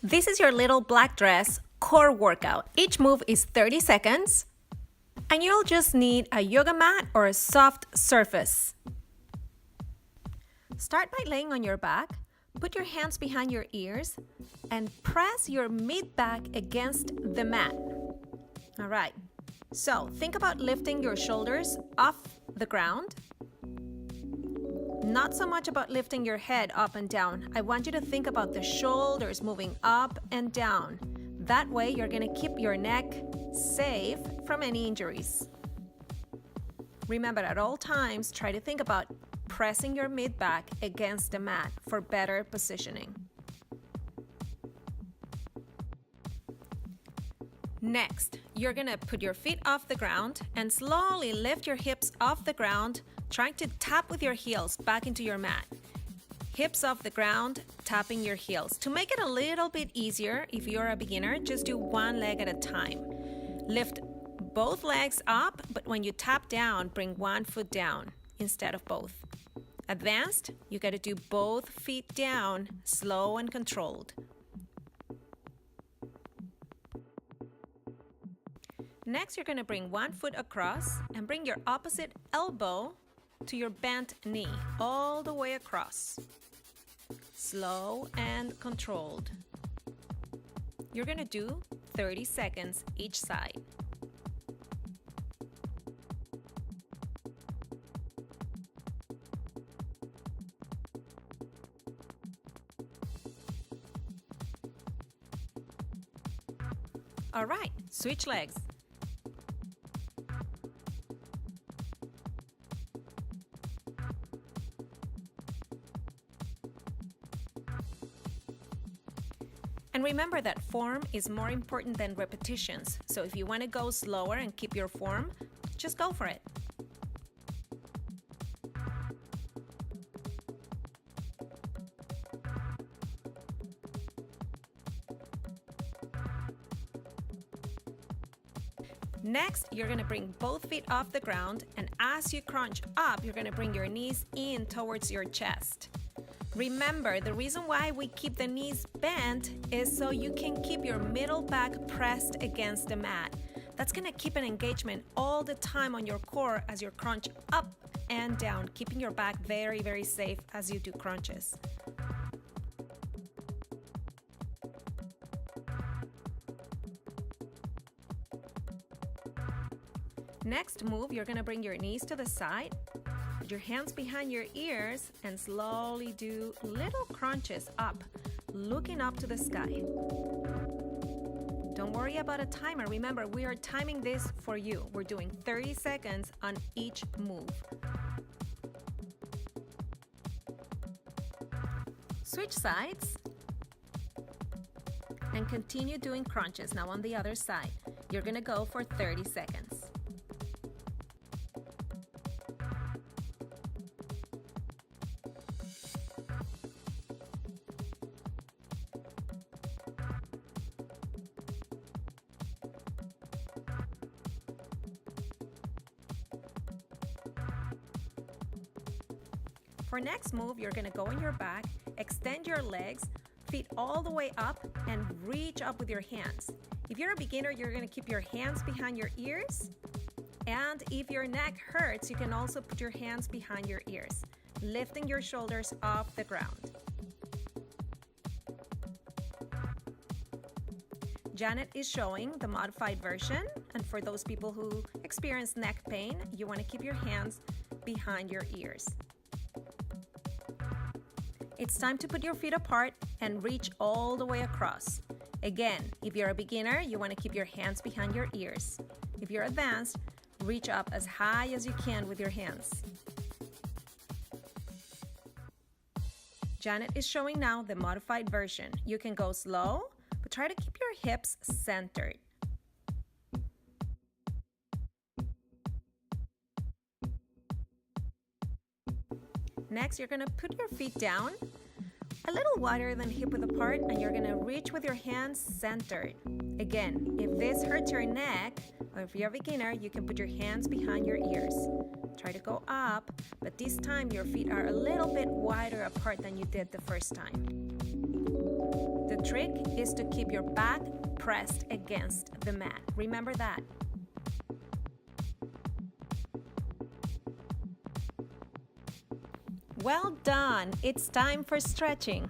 This is your little black dress core workout. Each move is 30 seconds, and you'll just need a yoga mat or a soft surface. Start by laying on your back, put your hands behind your ears, and press your mid-back against the mat. All right, so think about lifting your shoulders off the ground. Not so much about lifting your head up and down. I want you to think about the shoulders moving up and down. That way, you're gonna keep your neck safe from any injuries. Remember, at all times, try to think about pressing your mid-back against the mat for better positioning. Next, you're gonna put your feet off the ground and slowly lift your hips off the ground, trying to tap with your heels back into your mat. Hips off the ground, tapping your heels. To make it a little bit easier, if you're a beginner, just do one leg at a time. Lift both legs up, but when you tap down, bring one foot down instead of both. Advanced, you gotta do both feet down, slow and controlled. Next, you're gonna bring one foot across and bring your opposite elbow to your bent knee, all the way across. Slow and controlled. You're gonna do 30 seconds each side. All right, switch legs. And remember that form is more important than repetitions. So if you want to go slower and keep your form, just go for it. Next, you're going to bring both feet off the ground, and as you crunch up, you're going to bring your knees in towards your chest. Remember, the reason why we keep the knees bent is so you can keep your middle back pressed against the mat. That's going to keep an engagement all the time on your core as you crunch up and down, keeping your back very, very safe as you do crunches. Next move, you're going to bring your knees to the side, put your hands behind your ears, and slowly do little crunches up, looking up to the sky. Don't worry about a timer. Remember, we are timing this for you. We're doing 30 seconds on each move. Switch sides and continue doing crunches. Now on the other side, you're going to go for 30 seconds. For next move, you're gonna go on your back, extend your legs, feet all the way up, and reach up with your hands. If you're a beginner, you're gonna keep your hands behind your ears. And if your neck hurts, you can also put your hands behind your ears, lifting your shoulders off the ground. Janet is showing the modified version, and for those people who experience neck pain, you wanna keep your hands behind your ears. It's time to put your feet apart and reach all the way across. Again, if you're a beginner, you want to keep your hands behind your ears. If you're advanced, reach up as high as you can with your hands. Janet is showing now the modified version. You can go slow, but try to keep your hips centered. Next, you're gonna put your feet down a little wider than hip width apart, and you're gonna reach with your hands centered. Again, if this hurts your neck, or if you're a beginner, you can put your hands behind your ears. Try to go up, but this time your feet are a little bit wider apart than you did the first time. The The trick is to keep your back pressed against the mat. Remember that. Well done! It's time for stretching.